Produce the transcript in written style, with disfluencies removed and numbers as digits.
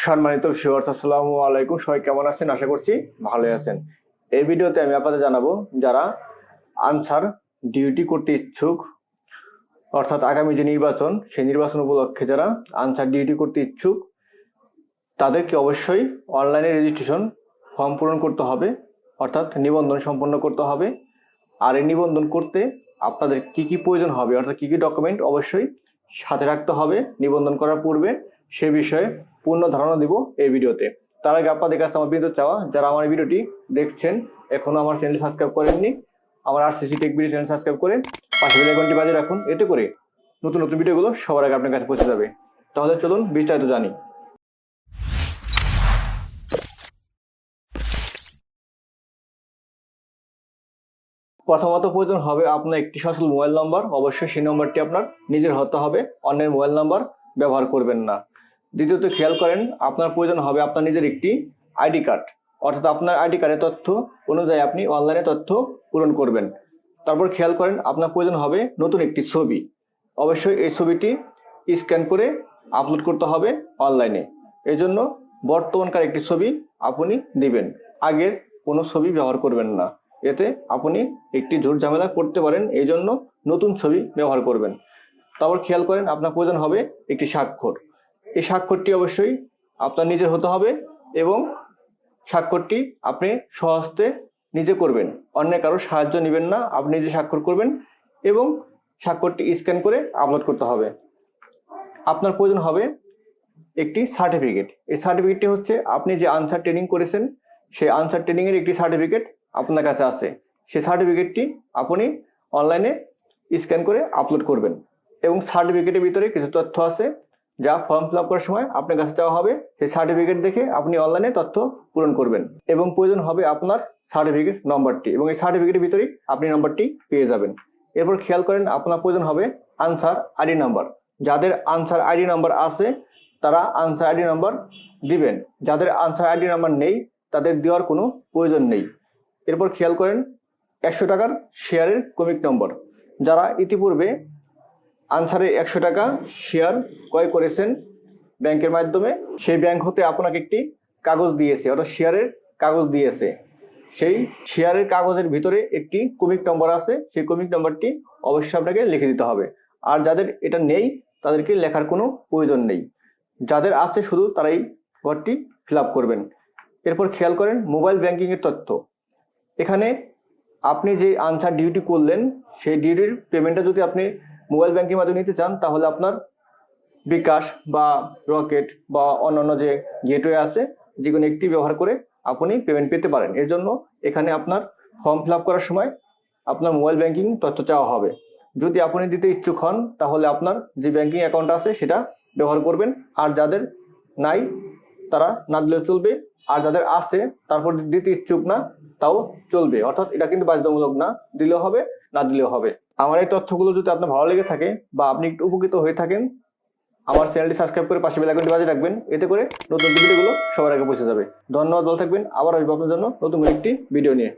সম্মানিত ভিউয়ার্স, আসসালামু আলাইকুম। সবাই কেমন আছেন? আশা করছি ভালোই আছেন। এই ভিডিওতে আমি আপনাদের জানাবো যারা আনসার ডিউটি করতে ইচ্ছুক, অর্থাৎ আগামী যে নির্বাচন, সেই নির্বাচন উপলক্ষে যারা আনসার ডিউটি করতে ইচ্ছুক তাদেরকে অবশ্যই অনলাইনে রেজিস্ট্রেশন ফর্ম পূরণ করতে হবে, অর্থাৎ নিবন্ধন সম্পন্ন করতে হবে। আর এই নিবন্ধন করতে আপনাদের কি কি প্রয়োজন হবে, অর্থাৎ কি কি ডকুমেন্ট অবশ্যই সাথে রাখতে হবে নিবন্ধন করার পূর্বে, সে বিষয়ে পূর্ণ ধারণা দিব এই ভিডিওতে। তার আগে আপনাদের কাছে আমার বিরত চাওয়া, যারা আমার ভিডিওটি দেখছেন এখনো আমার চ্যানেল সাবস্ক্রাইব করেননি, আমার RCC tech video channel subscribe করে পাশে বেল আইকনটি বাজিয়ে রাখুন। এতে করে নতুন নতুন ভিডিওগুলো সবার আগে আপনার কাছে পৌঁছে যাবে। তাহলে চলুন বিস্তারিত জানি। প্রথমত প্রয়োজন হবে আপনার একটি সচল মোবাইল নাম্বার। অবশ্যই সেই নম্বরটি আপনার নিজের হতে হবে, অন্যের মোবাইল নাম্বার ব্যবহার করবেন না। দ্বিতীয়ত খেয়াল করেন, আপনার প্রয়োজন হবে আপনার নিজের একটি আইডি কার্ড, অর্থাৎ আপনার আইডি কার্ডের তথ্য অনুযায়ী আপনি অনলাইনে তথ্য পূরণ করবেন। তারপর খেয়াল করেন, আপনার প্রয়োজন হবে নতুন একটি ছবি। অবশ্যই এই ছবিটি স্ক্যান করে আপলোড করতে হবে অনলাইনে। এই জন্য বর্তমানকার একটি ছবি আপনি দিবেন, আগের কোনো ছবি ব্যবহার করবেন না, এতে আপনি একটি ঝুট ঝামেলা করতে পারেন। এই জন্য নতুন ছবি ব্যবহার করবেন। তারপর খেয়াল করেন, আপনার প্রয়োজন হবে একটি স্বাক্ষর। এই স্বাক্ষরটি অবশ্যই আপনার নিজের হতে হবে এবং স্বাক্ষরটি আপনি স্বহস্তে নিজে করবেন, অন্য কারো সাহায্য নেবেন না। আপনি নিজে স্বাক্ষর করবেন এবং স্বাক্ষরটি স্ক্যান করে আপলোড করতে হবে। আপনার প্রয়োজন হবে একটি সার্টিফিকেট। এই সার্টিফিকেটটি হচ্ছে আপনি যে আনসার ট্রেনিং করেছেন সেই আনসার ট্রেনিং এর একটি সার্টিফিকেট আপনার কাছে আছে। সেই সার্টিফিকেটটি আপনি অনলাইনে স্ক্যান করে আপলোড করবেন এবং সার্টিফিকেটের ভিতরে কিছু তথ্য আছে যা ফর্ম ফিল আপ করার সময় আপনার কাছে চাওয়া হবে। সেই সার্টিফিকেট দেখে আপনি অনলাইনে তথ্য পূরণ করবেন এবং প্রয়োজন হবে আপনার সার্টিফিকেট নম্বরটি, এবং এই সার্টিফিকেটের ভিতরেই আপনি নম্বরটি পেয়ে যাবেন। এরপর খেয়াল করেন, আপনার প্রয়োজন হবে আনসার আইডি নাম্বার। যাদের আনসার আইডি নাম্বার আছে তারা আনসার আইডি নাম্বার দিবেন, যাদের আনসার আইডি নাম্বার নেই তাদের দেওয়ার কোনো প্রয়োজন নেই। এরপর খেয়াল করেন 100 টাকার শেয়ারের কমিক নম্বর। যারা ইতিপূর্বে আনসারে 100 টাকা শেয়ার ক্রয় করেছেন ব্যাংকের মাধ্যমে, সেই ব্যাংক হতে আপনাকে একটি কাগজ দিয়েছে, অর্থাৎ শেয়ারের কাগজ দিয়েছে। সেই শেয়ারের কাগজের ভিতরে একটি কমিক নম্বর আছে, সেই কমিক নম্বরটি অবশ্যই আপনাকে লিখে দিতে হবে। আর যাদের এটা নেই তাদেরকে লেখার কোনো প্রয়োজন নেই, যাদের আছে শুধু তারাই ঘরটি ফিল আপ করবেন। এরপর খেয়াল করেন মোবাইল ব্যাংকিং এর তথ্য। এখানে আপনি যে আনসার ডিউটি করলেন সেই ডিউটির পেমেন্টটা যদি আপনি মোবাইল ব্যাংকিং মাধ্যমে নিতে চান, তাহলে আপনার বিকাশ বা রকেট বা অন্যান্য যে গেটওয়ে আছে যে কোনো একটি ব্যবহার করে আপনি পেমেন্ট পেতে পারেন। এর জন্য এখানে আপনার ফর্ম ফিল আপ করার সময় আপনার মোবাইল ব্যাংকিং তথ্য চাওয়া হবে। যদি আপনি দিতে ইচ্ছুক হন তাহলে আপনার যে ব্যাংকিং অ্যাকাউন্ট আছে সেটা ব্যবহার করবেন, আর যাদের নাই তারা না দিলেও চলবে। আর যাদের আছে তারপর দিতে ইচ্ছুক না তাও চলবে, অর্থাৎ এটা কিন্তু বাধ্যতামূলক না, দিলেও হবে না দিলেও হবে। আমার এই তথ্যগুলো যদি আপনার ভালো লেগে থাকে বা আপনি একটু উপকৃত হয়ে থাকেন, আমার চ্যানেলটি সাবস্ক্রাইব করে পাশে বেল আইকনটি বাজিয়ে রাখবেন। এতে করে নতুন ভিডিওগুলো সবার আগে পৌঁছে যাবে। ধন্যবাদ, ভালো থাকবেন। আবার আসবো আপনার জন্য নতুন একটি ভিডিও নিয়ে।